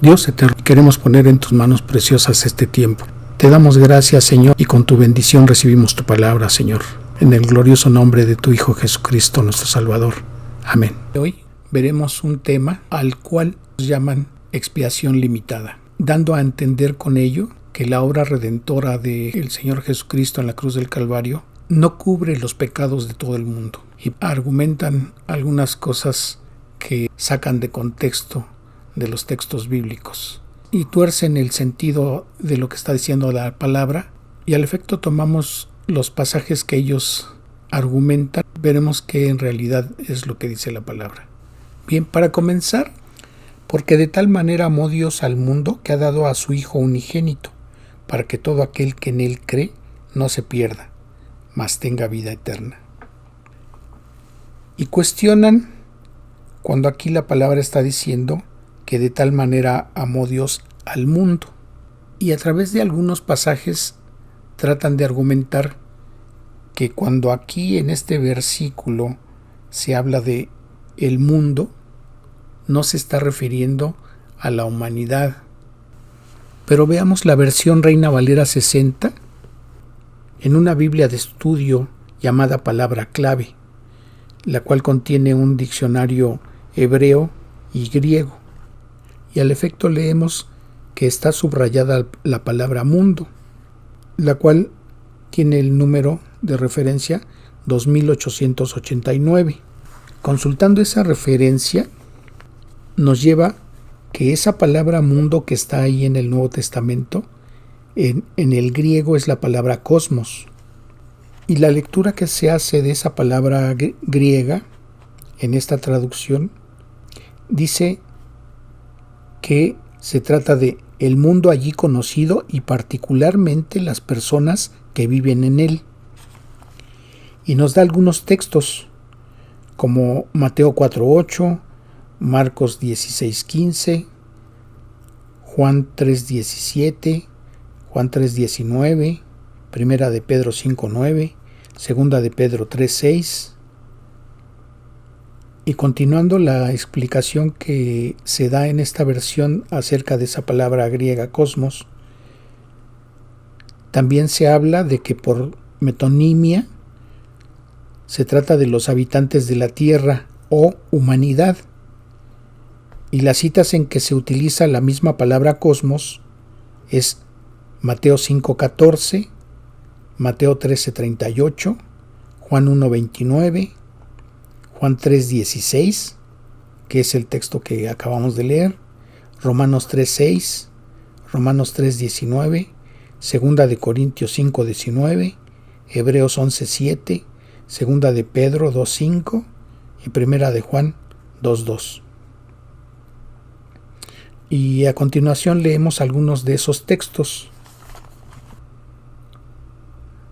Dios eterno, queremos poner en tus manos preciosas este tiempo. Te damos gracias, Señor, y con tu bendición recibimos tu palabra, Señor, en el glorioso nombre de tu Hijo Jesucristo, nuestro Salvador. Amén. Hoy veremos un tema al cual llaman expiación limitada, dando a entender con ello que la obra redentora del Señor Jesucristo en la cruz del Calvario no cubre los pecados de todo el mundo. Y argumentan algunas cosas que sacan de contexto de los textos bíblicos y tuercen el sentido de lo que está diciendo la palabra, y al efecto tomamos los pasajes que ellos argumentan, veremos que en realidad es lo que dice la palabra. Bien, para comenzar, porque de tal manera amó Dios al mundo que ha dado a su Hijo unigénito, para que todo aquel que en él cree no se pierda, mas tenga vida eterna. Y cuestionan cuando aquí la palabra está diciendo que de tal manera amó Dios al mundo. Y a través de algunos pasajes tratan de argumentar que cuando aquí en este versículo se habla de el mundo, no se está refiriendo a la humanidad. Pero veamos la versión Reina Valera 60 en una Biblia de estudio llamada Palabra Clave, la cual contiene un diccionario hebreo y griego. Y al efecto leemos que está subrayada la palabra mundo, la cual tiene el número de referencia 2889. Consultando esa referencia, nos lleva que esa palabra mundo que está ahí en el Nuevo Testamento, en el griego es la palabra cosmos. Y la lectura que se hace de esa palabra griega en esta traducción dice que se trata de el mundo allí conocido y particularmente las personas que viven en él. Y nos da algunos textos como Mateo 4:8, Marcos 16:15, Juan 3:17, Juan 3:19, Primera de Pedro 5:9, Segunda de Pedro 3:6. Y continuando la explicación que se da en esta versión acerca de esa palabra griega cosmos, también se habla de que por metonimia se trata de los habitantes de la tierra o humanidad. Y las citas en que se utiliza la misma palabra cosmos es Mateo 5:14, Mateo 13:38, Juan 1:29, Juan 3:16, que es el texto que acabamos de leer, Romanos 3:6, Romanos 3:19, Segunda de Corintios 5:19, Hebreos 11:7, Segunda de Pedro 2:5 y Primera de Juan 2:2. Y a continuación leemos algunos de esos textos.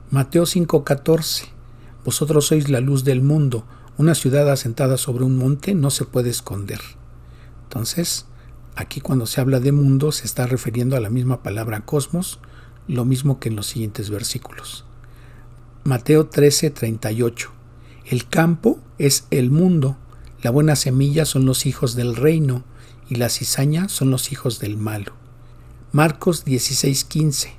Mateo 5:14. Vosotros sois la luz del mundo. Una ciudad asentada sobre un monte no se puede esconder. Entonces, aquí cuando se habla de mundo se está refiriendo a la misma palabra cosmos, lo mismo que en los siguientes versículos. Mateo 13:38. El campo es el mundo, la buena semilla son los hijos del reino y la cizaña son los hijos del malo. Marcos 16:15.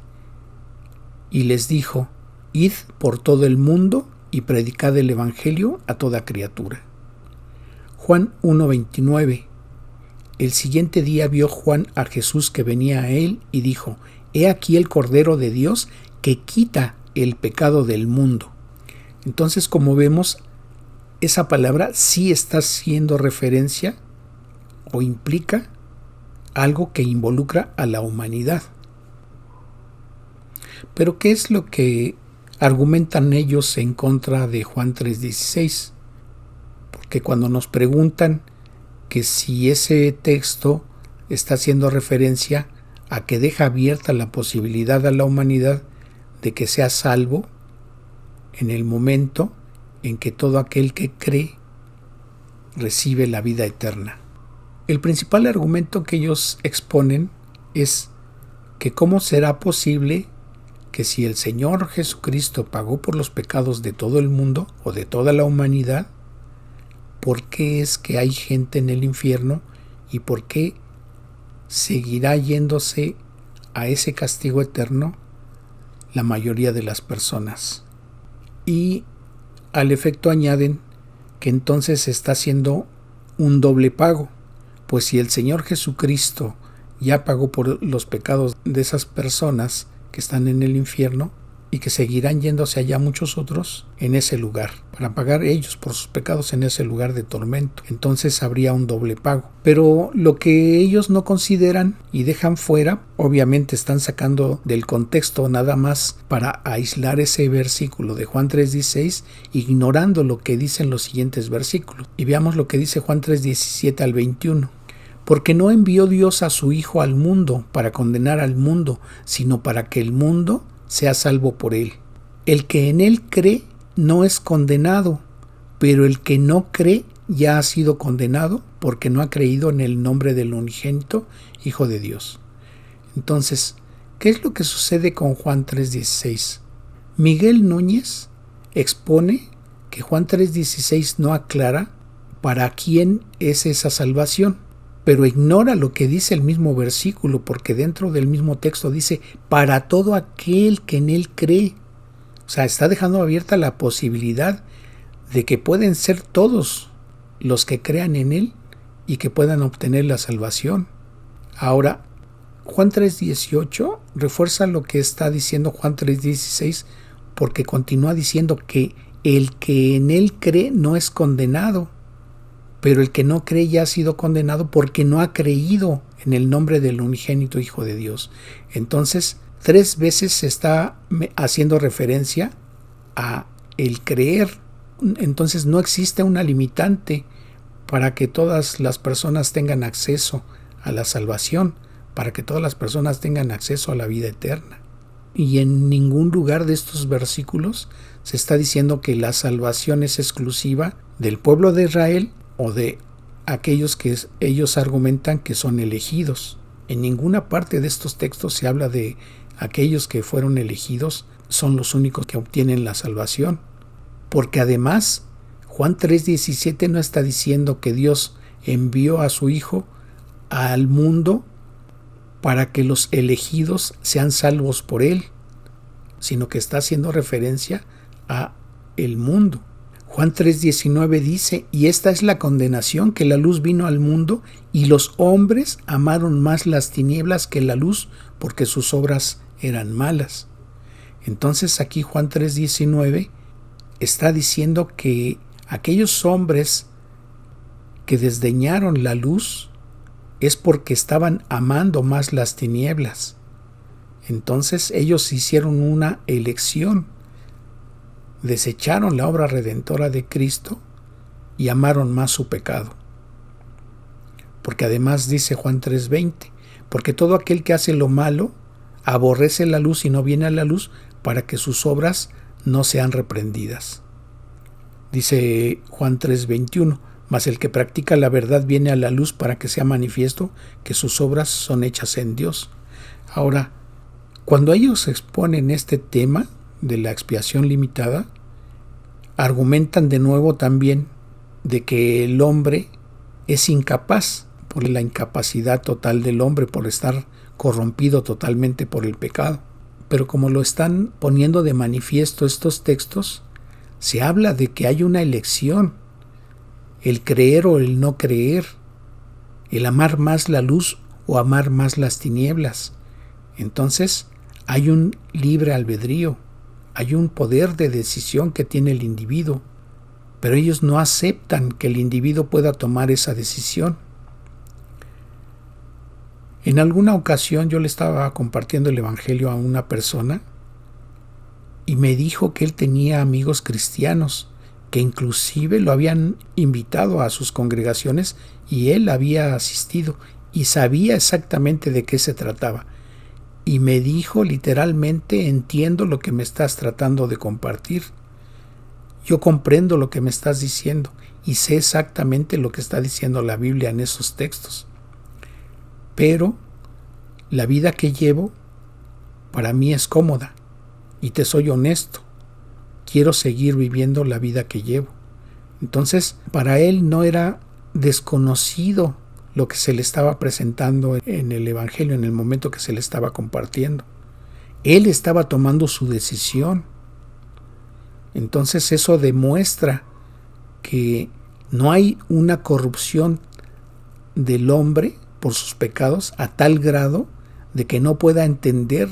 Y les dijo: id por todo el mundo y predicad el evangelio a toda criatura. Juan 1:29. El siguiente día vio Juan a Jesús que venía a él y dijo: he aquí el Cordero de Dios que quita el pecado del mundo. Entonces, como vemos, esa palabra sí está haciendo referencia o implica algo que involucra a la humanidad. Pero ¿qué es lo que argumentan ellos en contra de Juan 3:16? Porque cuando nos preguntan que si ese texto está haciendo referencia a que deja abierta la posibilidad a la humanidad de que sea salvo en el momento en que todo aquel que cree recibe la vida eterna. El principal argumento que ellos exponen es que cómo será posible que si el Señor Jesucristo pagó por los pecados de todo el mundo o de toda la humanidad, ¿por qué es que hay gente en el infierno y por qué seguirá yéndose a ese castigo eterno la mayoría de las personas. Y al efecto añaden que entonces se está haciendo un doble pago, pues si el Señor Jesucristo ya pagó por los pecados de esas personas que están en el infierno y que seguirán yéndose allá muchos otros en ese lugar, para pagar ellos por sus pecados en ese lugar de tormento, entonces habría un doble pago. Pero lo que ellos no consideran y dejan fuera, obviamente están sacando del contexto nada más para aislar ese versículo de Juan 3:16, ignorando lo que dicen los siguientes versículos. Y veamos lo que dice Juan 3:17 al 21. Porque no envió Dios a su Hijo al mundo para condenar al mundo, sino para que el mundo sea salvo por él. El que en él cree no es condenado, pero el que no cree ya ha sido condenado porque no ha creído en el nombre del unigénito Hijo de Dios. Entonces, ¿qué es lo que sucede con Juan 3:16? Miguel Núñez expone que Juan 3:16 no aclara para quién es esa salvación, pero ignora lo que dice el mismo versículo, porque dentro del mismo texto dice para todo aquel que en él cree. O sea, está dejando abierta la posibilidad de que pueden ser todos los que crean en él y que puedan obtener la salvación. Ahora, Juan 3:18 refuerza lo que está diciendo Juan 3:16, porque continúa diciendo que el que en él cree no es condenado, pero el que no cree ya ha sido condenado porque no ha creído en el nombre del unigénito Hijo de Dios. Entonces, 3 veces se está haciendo referencia a el creer. Entonces no existe una limitante para que todas las personas tengan acceso a la salvación, para que todas las personas tengan acceso a la vida eterna. Y en ningún lugar de estos versículos se está diciendo que la salvación es exclusiva del pueblo de Israel o de aquellos que ellos argumentan que son elegidos. En ninguna parte de estos textos se habla de aquellos que fueron elegidos son los únicos que obtienen la salvación. Porque además, Juan 3:17 no está diciendo que Dios envió a su Hijo al mundo para que los elegidos sean salvos por él, sino que está haciendo referencia a el mundo. Juan 3:19 dice, y esta es la condenación, que la luz vino al mundo, y los hombres amaron más las tinieblas que la luz, porque sus obras eran malas. Entonces aquí Juan 3:19 está diciendo que aquellos hombres que desdeñaron la luz es porque estaban amando más las tinieblas. Entonces ellos hicieron una elección. Desecharon la obra redentora de Cristo y amaron más su pecado. Porque además dice Juan 3:20, porque todo aquel que hace lo malo aborrece la luz y no viene a la luz para que sus obras no sean reprendidas. Dice Juan 3:21, mas el que practica la verdad viene a la luz para que sea manifiesto que sus obras son hechas en Dios. Ahora, cuando ellos exponen este tema de la expiación limitada, argumentan de nuevo también de que el hombre es incapaz, por la incapacidad total del hombre, por estar corrompido totalmente por el pecado. Pero como lo están poniendo de manifiesto estos textos, se habla de que hay una elección, el creer o el no creer, el amar más la luz o amar más las tinieblas. Entonces hay un libre albedrío, hay un poder de decisión que tiene el individuo, pero ellos no aceptan que el individuo pueda tomar esa decisión. En alguna ocasión yo le estaba compartiendo el evangelio a una persona y me dijo que él tenía amigos cristianos que inclusive lo habían invitado a sus congregaciones y él había asistido y sabía exactamente de qué se trataba. Y me dijo literalmente, entiendo lo que me estás tratando de compartir. Yo comprendo lo que me estás diciendo y sé exactamente lo que está diciendo la Biblia en esos textos. Pero la vida que llevo para mí es cómoda y te soy honesto. Quiero seguir viviendo la vida que llevo. Entonces, para él no era desconocido lo que se le estaba presentando en el Evangelio en el momento que se le estaba compartiendo. Él estaba tomando su decisión. Entonces eso demuestra que no hay una corrupción del hombre por sus pecados a tal grado de que no pueda entender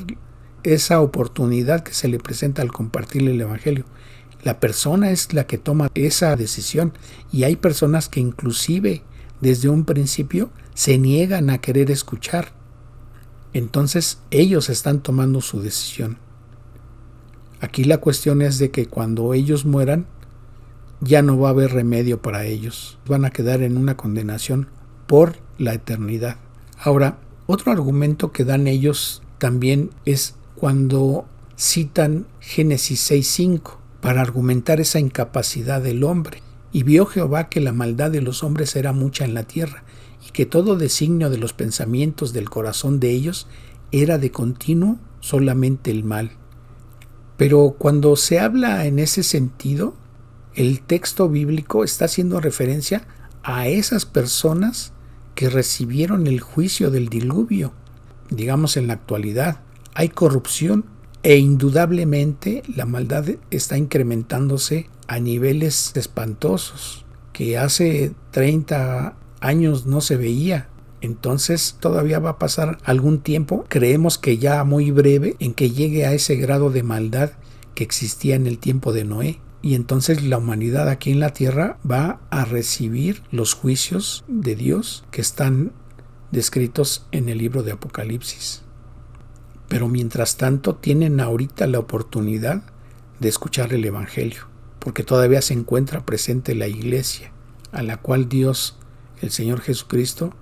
esa oportunidad que se le presenta al compartirle el Evangelio. La persona es la que toma esa decisión, y hay personas que inclusive desde un principio se niegan a querer escuchar. Entonces ellos están tomando su decisión. Aquí la cuestión es de que cuando ellos mueran ya no va a haber remedio para ellos. Van a quedar en una condenación por la eternidad. Ahora, otro argumento que dan ellos también es cuando citan Génesis 6:5 para argumentar esa incapacidad del hombre. Y vio Jehová que la maldad de los hombres era mucha en la tierra, y que todo designio de los pensamientos del corazón de ellos era de continuo solamente el mal. Pero cuando se habla en ese sentido, el texto bíblico está haciendo referencia a esas personas que recibieron el juicio del diluvio. Digamos, en la actualidad hay corrupción e indudablemente la maldad está incrementándose a niveles espantosos que hace 30 años no se veía. Entonces todavía va a pasar algún tiempo, creemos que ya muy breve, en que llegue a ese grado de maldad que existía en el tiempo de Noé. Y entonces la humanidad aquí en la tierra va a recibir los juicios de Dios que están descritos en el libro de Apocalipsis. Pero mientras tanto tienen ahorita la oportunidad de escuchar el Evangelio, porque todavía se encuentra presente la iglesia, a la cual Dios, el Señor Jesucristo,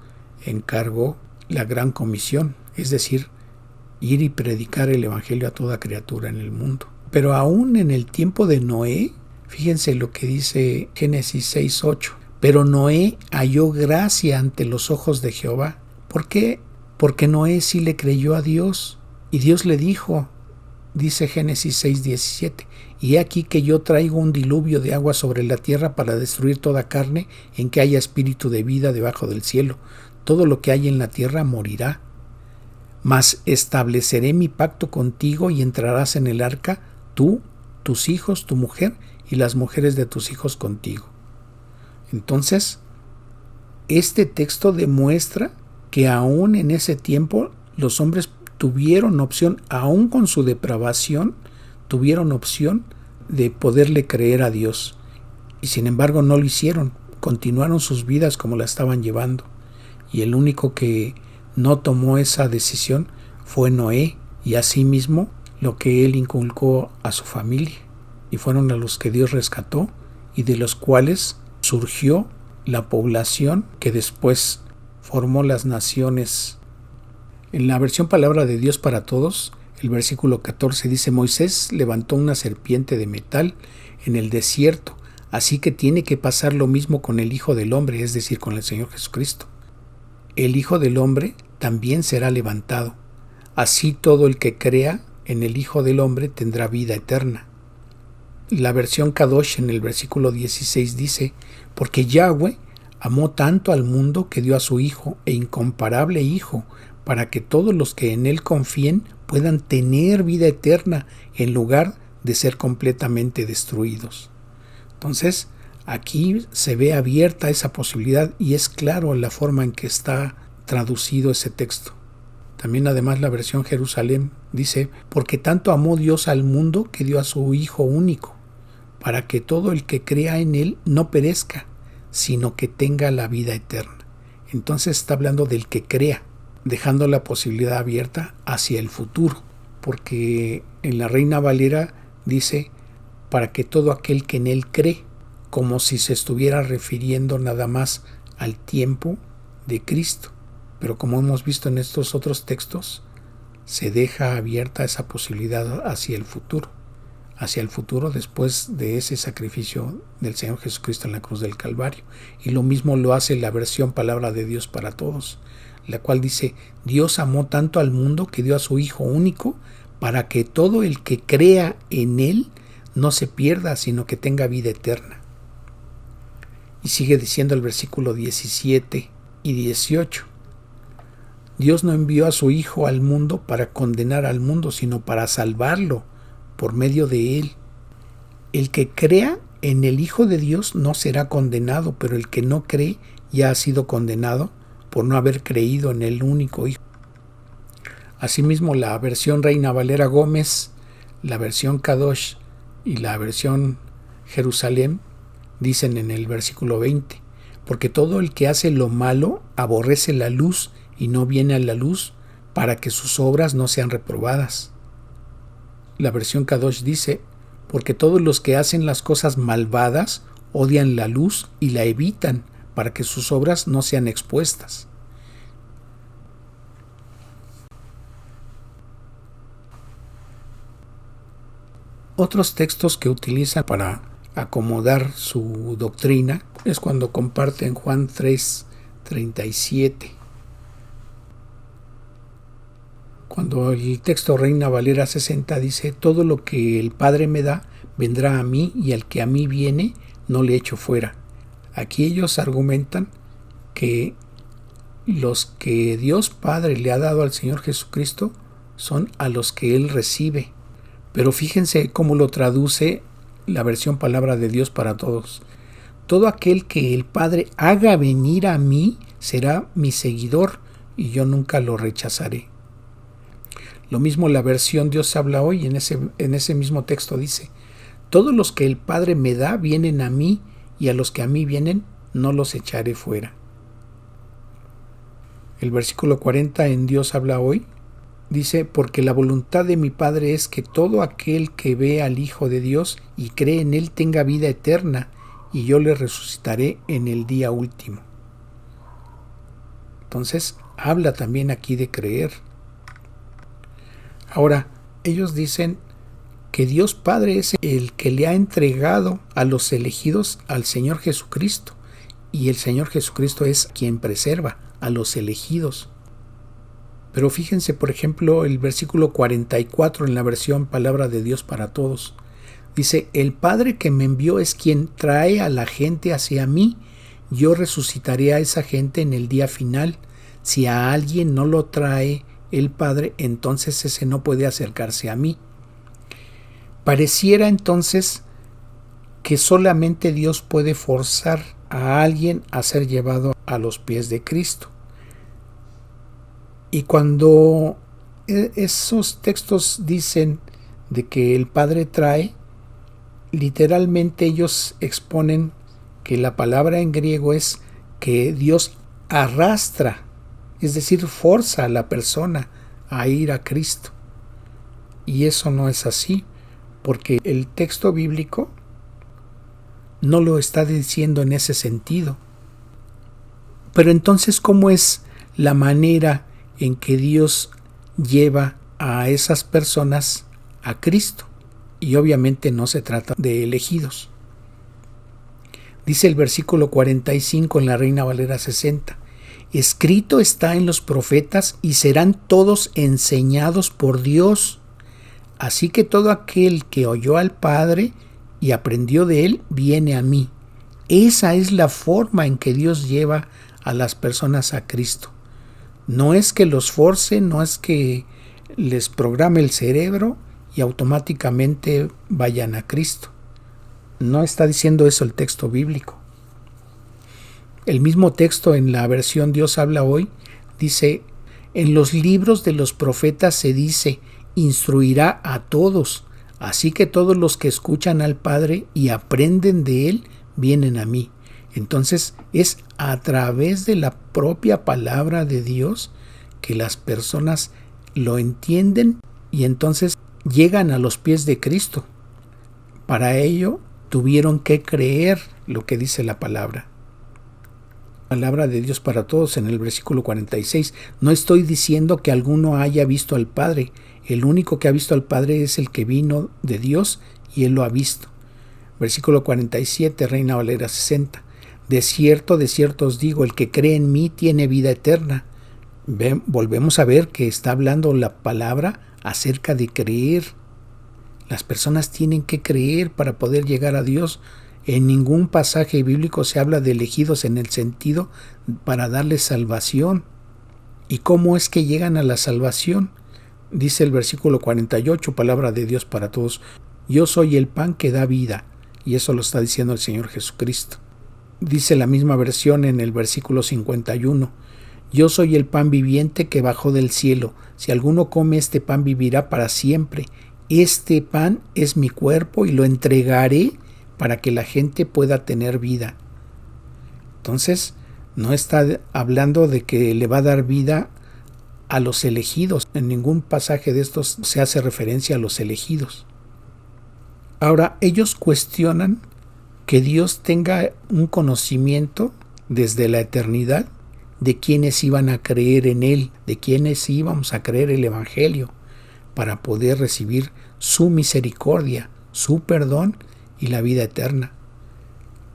encargó la gran comisión, es decir, ir y predicar el Evangelio a toda criatura en el mundo. Pero aún en el tiempo de Noé, fíjense lo que dice Génesis 6:8. Pero Noé halló gracia ante los ojos de Jehová. ¿Por qué? Porque Noé sí le creyó a Dios. Y Dios le dijo, dice Génesis 6:17, y he aquí que yo traigo un diluvio de agua sobre la tierra para destruir toda carne en que haya espíritu de vida debajo del cielo. Todo lo que hay en la tierra morirá. Mas estableceré mi pacto contigo y entrarás en el arca, tú, tus hijos, tu mujer y las mujeres de tus hijos contigo. Entonces, este texto demuestra que aún en ese tiempo los hombres tuvieron opción, aún con su depravación, tuvieron opción de poderle creer a Dios. Y sin embargo no lo hicieron, continuaron sus vidas como la estaban llevando. Y el único que no tomó esa decisión fue Noé, y asimismo lo que él inculcó a su familia, y fueron a los que Dios rescató y de los cuales surgió la población que después formó las naciones. En la versión Palabra de Dios para Todos, el versículo 14 dice: Moisés levantó una serpiente de metal en el desierto, así que tiene que pasar lo mismo con el Hijo del Hombre, es decir, con el Señor Jesucristo. El Hijo del Hombre también será levantado. Así todo el que crea en el Hijo del Hombre tendrá vida eterna. La versión Kadosh en el versículo 16 dice: Porque Yahweh amó tanto al mundo que dio a su Hijo, e incomparable Hijo, para que todos los que en Él confíen puedan tener vida eterna en lugar de ser completamente destruidos. Entonces, aquí se ve abierta esa posibilidad y es claro la forma en que está traducido ese texto. También además la versión Jerusalén dice: Porque tanto amó Dios al mundo que dio a su Hijo único, para que todo el que crea en Él no perezca, sino que tenga la vida eterna. Entonces está hablando del que crea, dejando la posibilidad abierta hacia el futuro, porque en la Reina Valera dice: para que todo aquel que en Él cree, como si se estuviera refiriendo nada más al tiempo de Cristo. Pero como hemos visto en estos otros textos, se deja abierta esa posibilidad hacia el futuro después de ese sacrificio del Señor Jesucristo en la cruz del Calvario. Y lo mismo lo hace la versión Palabra de Dios para Todos, la cual dice: Dios amó tanto al mundo que dio a su Hijo único para que todo el que crea en Él no se pierda, sino que tenga vida eterna. Y sigue diciendo el versículo 17 y 18. Dios no envió a su Hijo al mundo para condenar al mundo, sino para salvarlo por medio de él. El que crea en el Hijo de Dios no será condenado, pero el que no cree ya ha sido condenado por no haber creído en el único Hijo. Asimismo, la versión Reina Valera Gómez, la versión Kadosh y la versión Jerusalén dicen en el versículo 20: porque todo el que hace lo malo aborrece la luz y no viene a la luz para que sus obras no sean reprobadas. La versión Kadosh dice: porque todos los que hacen las cosas malvadas odian la luz y la evitan para que sus obras no sean expuestas. Otros textos que utilizan para acomodar su doctrina es cuando comparten Juan 3:37. Cuando el texto Reina Valera 60 dice: todo lo que el Padre me da vendrá a mí, y al que a mí viene no le echo fuera. Aquí ellos argumentan que los que Dios Padre le ha dado al Señor Jesucristo son a los que Él recibe. Pero fíjense cómo lo traduce la versión Palabra de Dios para Todos. Todo aquel que el Padre haga venir a mí será mi seguidor, y yo nunca lo rechazaré. Lo mismo la versión Dios habla hoy, en ese mismo texto dice: todos los que el Padre me da vienen a mí, y a los que a mí vienen no los echaré fuera. El versículo 40 en Dios habla hoy dice: porque la voluntad de mi Padre es que todo aquel que ve al Hijo de Dios y cree en Él tenga vida eterna, y yo le resucitaré en el día último. Entonces, habla también aquí de creer. Ahora, ellos dicen que Dios Padre es el que le ha entregado a los elegidos al Señor Jesucristo, y el Señor Jesucristo es quien preserva a los elegidos. Pero fíjense, por ejemplo, el versículo 44 en la versión Palabra de Dios para Todos. Dice: el Padre que me envió es quien trae a la gente hacia mí. Yo resucitaré a esa gente en el día final. Si a alguien no lo trae el Padre, entonces ese no puede acercarse a mí. Pareciera entonces que solamente Dios puede forzar a alguien a ser llevado a los pies de Cristo. Y cuando esos textos dicen de que el Padre trae, literalmente ellos exponen que la palabra en griego es que Dios arrastra, es decir, forza a la persona a ir a Cristo. Y eso no es así, porque el texto bíblico no lo está diciendo en ese sentido. Pero entonces, ¿cómo es la manera en que Dios lleva a esas personas a Cristo? Y obviamente no se trata de elegidos. Dice el versículo 45 en la Reina Valera 60: escrito está en los profetas y serán todos enseñados por Dios. Así que todo aquel que oyó al Padre y aprendió de él viene a mí. Esa es la forma en que Dios lleva a las personas a Cristo. No es que los force, no es que les programe el cerebro y automáticamente vayan a Cristo. No está diciendo eso el texto bíblico. El mismo texto en la versión Dios habla hoy dice: en los libros de los profetas se dice: instruirá a todos. Así que todos los que escuchan al Padre y aprenden de Él vienen a mí. Entonces es a través de la propia palabra de Dios que las personas lo entienden y entonces llegan a los pies de Cristo. Para ello tuvieron que creer lo que dice la palabra. Palabra de Dios para Todos en el versículo 46. No estoy diciendo que alguno haya visto al Padre. El único que ha visto al Padre es el que vino de Dios y Él lo ha visto. Versículo 47, Reina Valera 60. De cierto os digo, el que cree en mí tiene vida eterna. Volvemos a ver que está hablando la palabra acerca de creer. Las personas tienen que creer para poder llegar a Dios. En ningún pasaje bíblico se habla de elegidos en el sentido para darles salvación. ¿Y cómo es que llegan a la salvación? Dice el versículo 48, palabra de Dios para todos: yo soy el pan que da vida. Y eso lo está diciendo el Señor Jesucristo. Dice la misma versión en el versículo 51: yo soy el pan viviente que bajó del cielo. Si alguno come este pan vivirá para siempre. Este pan es mi cuerpo y lo entregaré para que la gente pueda tener vida. Entonces, no está hablando de que le va a dar vida a los elegidos. En ningún pasaje de estos se hace referencia a los elegidos. Ahora, ellos cuestionan que Dios tenga un conocimiento desde la eternidad de quienes iban a creer en Él, de quienes íbamos a creer el Evangelio, para poder recibir su misericordia, su perdón y la vida eterna.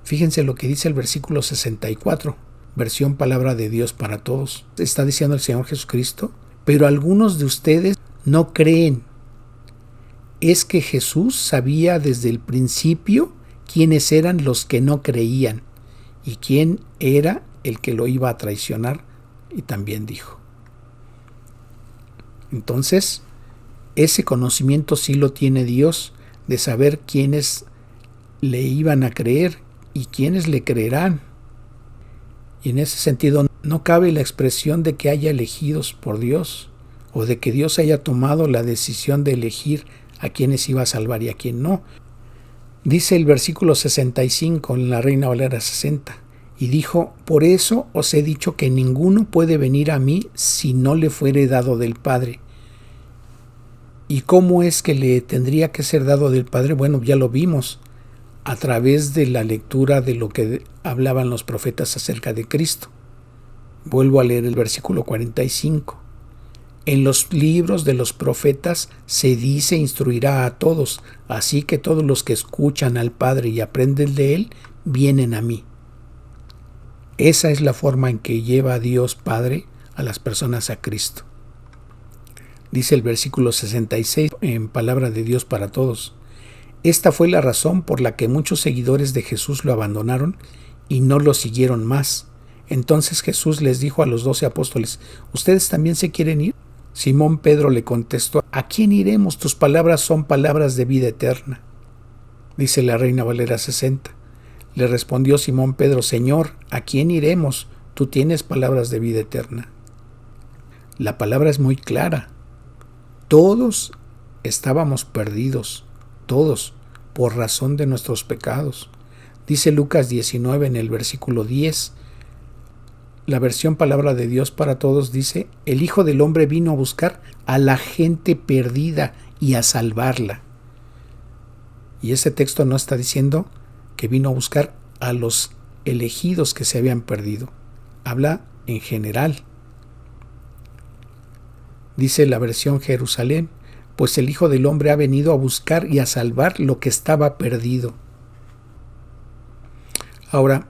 Fíjense lo que dice el versículo 64, versión palabra de Dios para todos. Está diciendo el Señor Jesucristo: pero algunos de ustedes no creen. Es que Jesús sabía desde el principio quiénes eran los que no creían y quién era el que lo iba a traicionar, y también dijo. Entonces, ese conocimiento sí lo tiene Dios, de saber quiénes le iban a creer y quiénes le creerán. Y en ese sentido no cabe la expresión de que haya elegidos por Dios, o de que Dios haya tomado la decisión de elegir a quienes iba a salvar y a quien no. Dice el versículo 65 en la Reina Valera 60: y dijo: por eso os he dicho que ninguno puede venir a mí si no le fuere dado del Padre. ¿Y cómo es que le tendría que ser dado del Padre? Bueno, ya lo vimos a través de la lectura de lo que hablaban los profetas acerca de Cristo. Vuelvo a leer el versículo 45. En los libros de los profetas se dice: instruirá a todos, así que todos los que escuchan al Padre y aprenden de Él, vienen a mí. Esa es la forma en que lleva Dios Padre a las personas a Cristo. Dice el versículo 66 en palabra de Dios para todos: esta fue la razón por la que muchos seguidores de Jesús lo abandonaron y no lo siguieron más. Entonces Jesús les dijo a los 12 apóstoles: ¿ustedes también se quieren ir? Simón Pedro le contestó: ¿a quién iremos? Tus palabras son palabras de vida eterna. Dice la Reina Valera 60. Le respondió Simón Pedro: Señor, ¿a quién iremos? Tú tienes palabras de vida eterna. La palabra es muy clara. Todos estábamos perdidos, todos, por razón de nuestros pecados. Dice Lucas 19 en el versículo 10. La versión palabra de Dios para todos dice: el Hijo del Hombre vino a buscar a la gente perdida y a salvarla. Y ese texto no está diciendo que vino a buscar a los elegidos que se habían perdido. Habla en general. Dice la versión Jerusalén: pues el Hijo del Hombre ha venido a buscar y a salvar lo que estaba perdido. Ahora,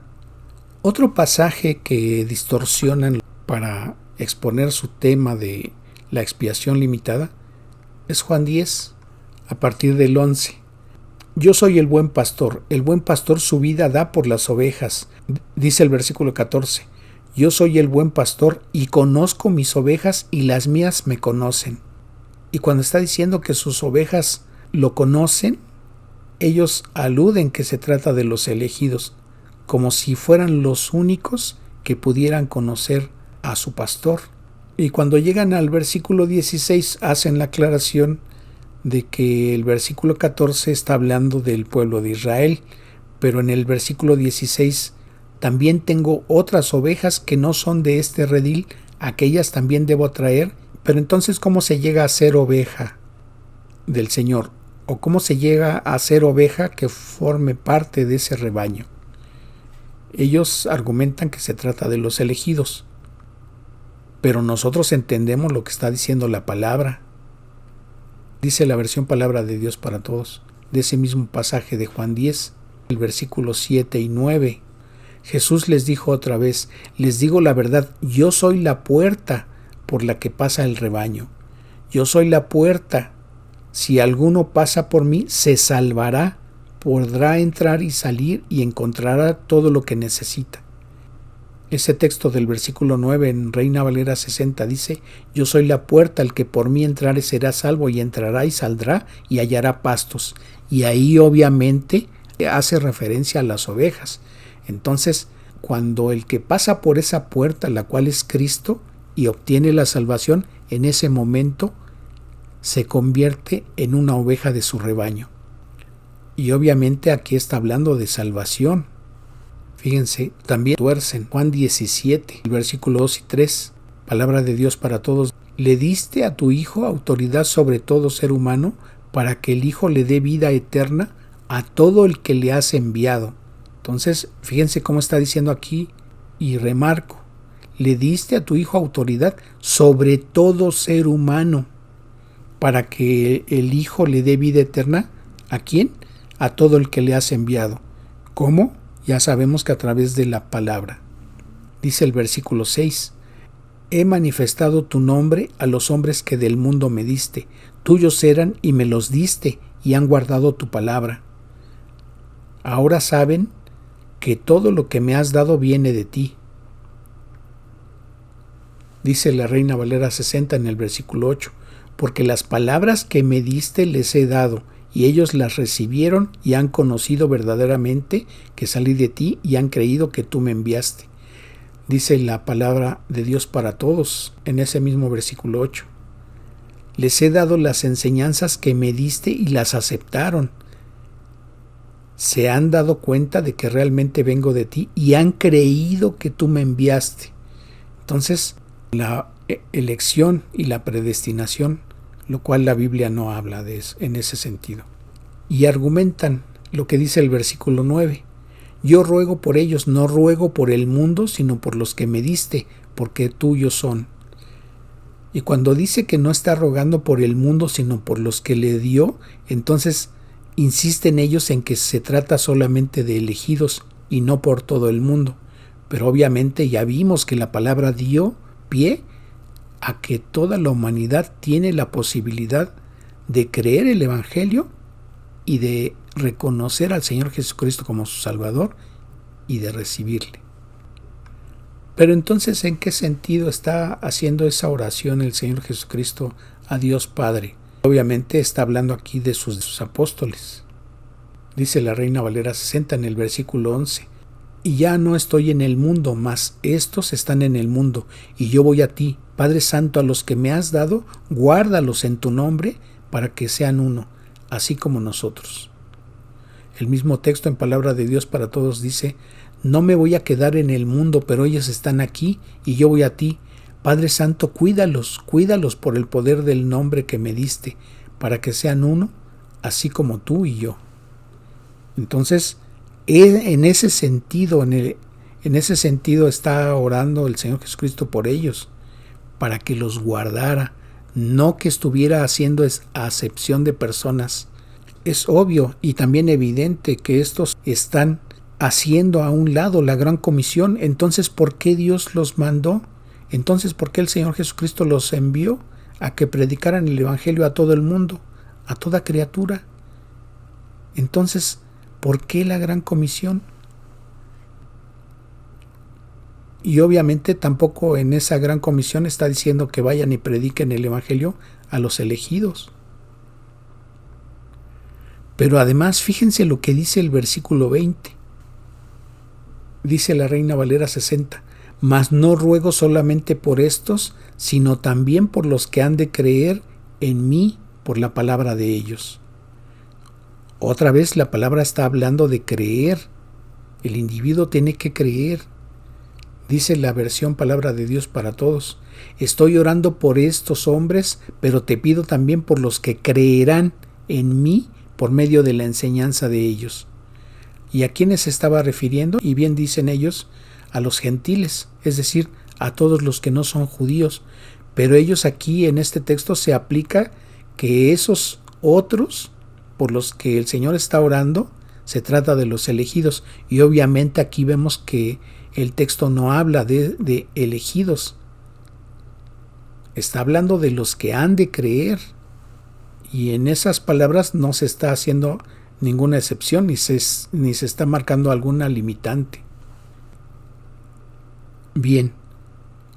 otro pasaje que distorsionan para exponer su tema de la expiación limitada es Juan 10, a partir del 11. Yo soy el buen pastor su vida da por las ovejas. Dice el versículo 14: yo soy el buen pastor y conozco mis ovejas y las mías me conocen. Y cuando está diciendo que sus ovejas lo conocen, ellos aluden que se trata de los elegidos, como si fueran los únicos que pudieran conocer a su pastor. Y cuando llegan al versículo 16 hacen la aclaración de que el versículo 14 está hablando del pueblo de Israel, pero en el versículo 16: también tengo otras ovejas que no son de este redil, aquellas también debo traer. Pero entonces, ¿cómo se llega a ser oveja del Señor? ¿O cómo se llega a ser oveja que forme parte de ese rebaño? Ellos argumentan que se trata de los elegidos, pero nosotros entendemos lo que está diciendo la palabra. Dice la versión palabra de Dios para todos, de ese mismo pasaje de Juan 10, el versículo 7 y 9. Jesús les dijo otra vez: les digo la verdad, yo soy la puerta por la que pasa el rebaño. Yo soy la puerta. Si alguno pasa por mí, se salvará podrá entrar y salir y encontrará todo lo que necesita. Ese texto del versículo 9 en Reina Valera 60 dice: yo soy la puerta, el que por mí entrare será salvo, y entrará y saldrá y hallará pastos. Y ahí obviamente hace referencia a las ovejas. Entonces, cuando el que pasa por esa puerta, la cual es Cristo, y obtiene la salvación, en ese momento se convierte en una oveja de su rebaño. Y obviamente aquí está hablando de salvación. Fíjense, también tuercen. Juan 17, el versículo 2 y 3, palabra de Dios para todos. Le diste a tu Hijo autoridad sobre todo ser humano, para que el Hijo le dé vida eterna a todo el que le has enviado. Entonces, fíjense cómo está diciendo aquí, y remarco, le diste a tu Hijo autoridad sobre todo ser humano, para que el Hijo le dé vida eterna. ¿A quién? A todo el que le has enviado. ¿Cómo? Ya sabemos que a través de la palabra. Dice el versículo 6, he manifestado tu nombre a los hombres que del mundo me diste. Tuyos eran y me los diste, y han guardado tu palabra. Ahora saben que todo lo que me has dado viene de ti. Dice la Reina Valera 60 en el versículo 8, porque las palabras que me diste les he dado, y ellos las recibieron y han conocido verdaderamente que salí de ti y han creído que tú me enviaste. Dice la palabra de Dios para todos en ese mismo versículo 8. Les he dado las enseñanzas que me diste y las aceptaron. Se han dado cuenta de que realmente vengo de ti y han creído que tú me enviaste. Entonces, la elección y la predestinación, lo cual la Biblia no habla de eso, en ese sentido. Y argumentan lo que dice el versículo 9. Yo ruego por ellos, no ruego por el mundo, sino por los que me diste, porque tuyos son. Y cuando dice que no está rogando por el mundo, sino por los que le dio, entonces insisten ellos en que se trata solamente de elegidos y no por todo el mundo. Pero obviamente ya vimos que la palabra dio pie a que toda la humanidad tiene la posibilidad de creer el Evangelio y de reconocer al Señor Jesucristo como su Salvador y de recibirle. Pero entonces, ¿en qué sentido está haciendo esa oración el Señor Jesucristo a Dios Padre? Obviamente está hablando aquí de sus apóstoles. Dice la Reina Valera 60 en el versículo 11, y ya no estoy en el mundo, mas estos están en el mundo, y yo voy a ti. Padre Santo, a los que me has dado, guárdalos en tu nombre, para que sean uno, así como nosotros. El mismo texto en Palabra de Dios para Todos dice, no me voy a quedar en el mundo, pero ellos están aquí, y yo voy a ti. Padre Santo, cuídalos por el poder del nombre que me diste, para que sean uno, así como tú y yo. Entonces, en ese sentido está orando el Señor Jesucristo por ellos, para que los guardara, no que estuviera haciendo acepción de personas. Es obvio y también evidente que estos están haciendo a un lado la gran comisión. Entonces, ¿por qué Dios los mandó? Entonces, ¿por qué el Señor Jesucristo los envió a que predicaran el Evangelio a todo el mundo, a toda criatura? Entonces, ¿por qué la gran comisión? Y obviamente tampoco en esa gran comisión está diciendo que vayan y prediquen el Evangelio a los elegidos. Pero además, fíjense lo que dice el versículo 20. Dice la Reina Valera 60, mas no ruego solamente por estos, sino también por los que han de creer en mí por la palabra de ellos. Otra vez la palabra está hablando de creer. El individuo tiene que creer. Dice la versión Palabra de Dios para Todos, estoy orando por estos hombres, pero te pido también por los que creerán en mí por medio de la enseñanza de ellos. ¿Y a quiénes se estaba refiriendo? Y bien dicen ellos, a los gentiles, es decir, a todos los que no son judíos. Pero ellos aquí en este texto se aplica que esos otros por los que el Señor está orando, se trata de los elegidos. Y obviamente aquí vemos que el texto no habla de elegidos. Está hablando de los que han de creer. Y en esas palabras no se está haciendo ninguna excepción, ni se está marcando alguna limitante. Bien,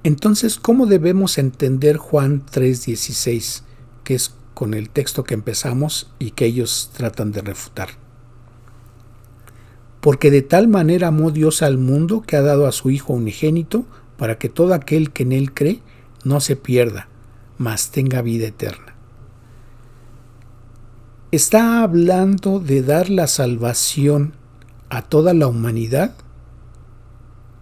entonces, ¿cómo debemos entender Juan 3:16, que es con el texto que empezamos y que ellos tratan de refutar? Porque de tal manera amó Dios al mundo que ha dado a su Hijo unigénito, para que todo aquel que en él cree no se pierda, mas tenga vida eterna. ¿Está hablando de dar la salvación a toda la humanidad?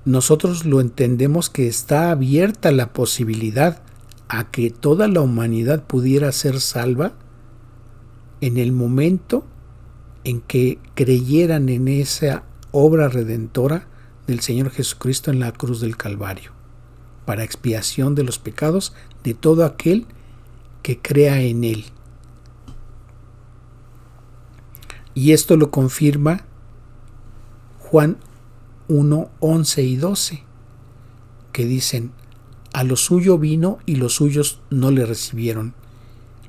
Nosotros lo entendemos que está abierta la posibilidad a que toda la humanidad pudiera ser salva en el momento en que creyeran en esa obra redentora del Señor Jesucristo en la cruz del Calvario, para expiación de los pecados de todo aquel que crea en Él. Y esto lo confirma Juan 1, 11 y 12, que dicen: a lo suyo vino y los suyos no le recibieron.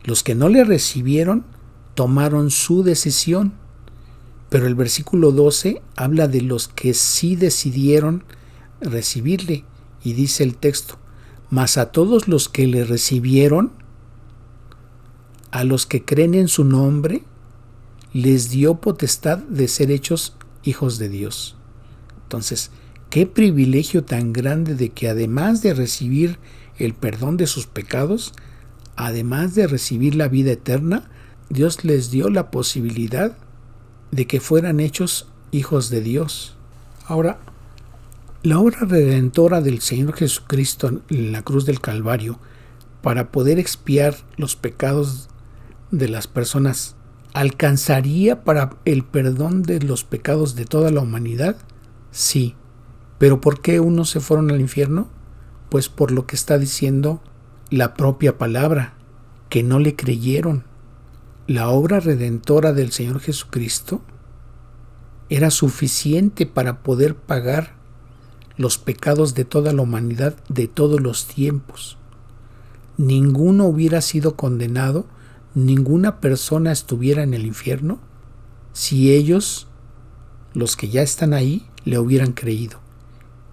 Los que no le recibieron tomaron su decisión. Pero el versículo 12 habla de los que sí decidieron recibirle, y dice el texto: mas a todos los que le recibieron, a los que creen en su nombre, les dio potestad de ser hechos hijos de Dios. Entonces, qué privilegio tan grande de que además de recibir el perdón de sus pecados, además de recibir la vida eterna, Dios les dio la posibilidad de que fueran hechos hijos de Dios. Ahora, la obra redentora del Señor Jesucristo en la cruz del Calvario, para poder expiar los pecados de las personas, ¿alcanzaría para el perdón de los pecados de toda la humanidad? Sí. ¿Pero por qué unos se fueron al infierno? Pues por lo que está diciendo la propia palabra, que no le creyeron. La obra redentora del Señor Jesucristo era suficiente para poder pagar los pecados de toda la humanidad de todos los tiempos. Ninguno hubiera sido condenado, ninguna persona estuviera en el infierno si ellos, los que ya están ahí, le hubieran creído.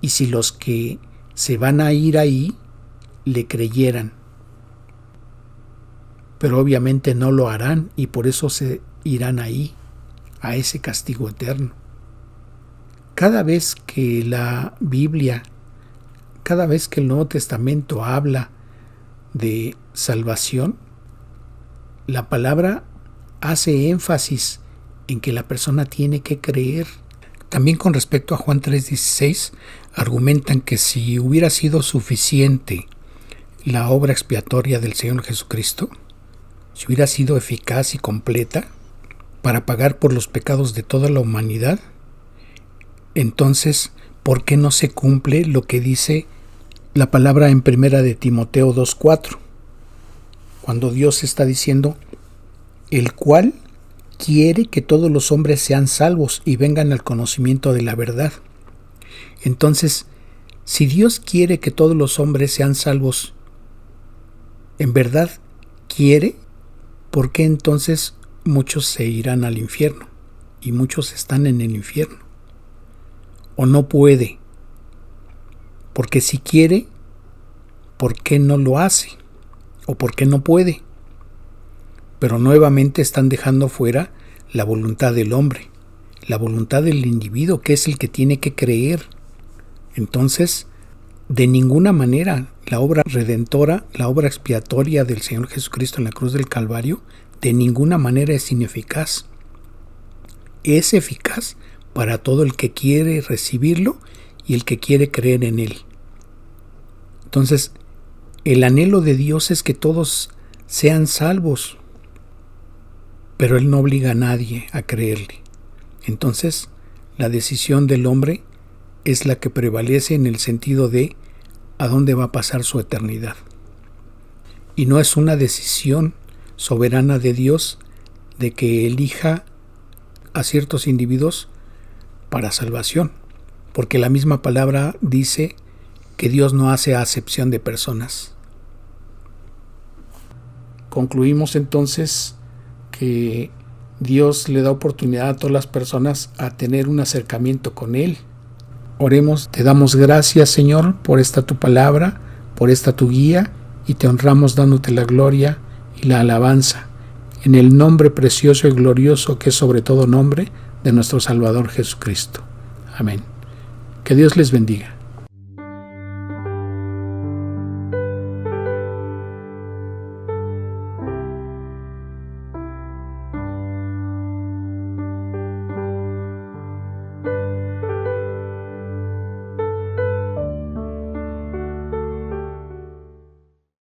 Y si los que se van a ir ahí le creyeran. Pero obviamente no lo harán, y por eso se irán ahí, a ese castigo eterno. Cada vez que la Biblia, cada vez que el Nuevo Testamento habla de salvación, la palabra hace énfasis en que la persona tiene que creer. También con respecto a Juan 3:16, argumentan que si hubiera sido suficiente la obra expiatoria del Señor Jesucristo, si hubiera sido eficaz y completa para pagar por los pecados de toda la humanidad, entonces, ¿por qué no se cumple lo que dice la palabra en 1 de Timoteo 2:4? Cuando Dios está diciendo: el cual quiere que todos los hombres sean salvos y vengan al conocimiento de la verdad. Entonces, si Dios quiere que todos los hombres sean salvos, ¿en verdad quiere? ¿Por qué entonces muchos se irán al infierno y muchos están en el infierno? ¿O no puede? Porque si quiere, ¿por qué no lo hace? ¿O por qué no puede? Pero nuevamente están dejando fuera la voluntad del hombre, la voluntad del individuo, que es el que tiene que creer. Entonces, de ninguna manera la obra redentora, la obra expiatoria del Señor Jesucristo en la cruz del Calvario, de ninguna manera es ineficaz. Es eficaz para todo el que quiere recibirlo y el que quiere creer en él. Entonces, el anhelo de Dios es que todos sean salvos, pero Él no obliga a nadie a creerle. Entonces, la decisión del hombre es la que prevalece en el sentido de a dónde va a pasar su eternidad. Y no es una decisión soberana de Dios de que elija a ciertos individuos para salvación, porque la misma palabra dice que Dios no hace acepción de personas. Concluimos entonces que Dios le da oportunidad a todas las personas a tener un acercamiento con Él. Oremos, te damos gracias, Señor, por esta tu palabra, por esta tu guía, y te honramos dándote la gloria y la alabanza, en el nombre precioso y glorioso que es sobre todo nombre de nuestro Salvador Jesucristo. Amén. Que Dios les bendiga.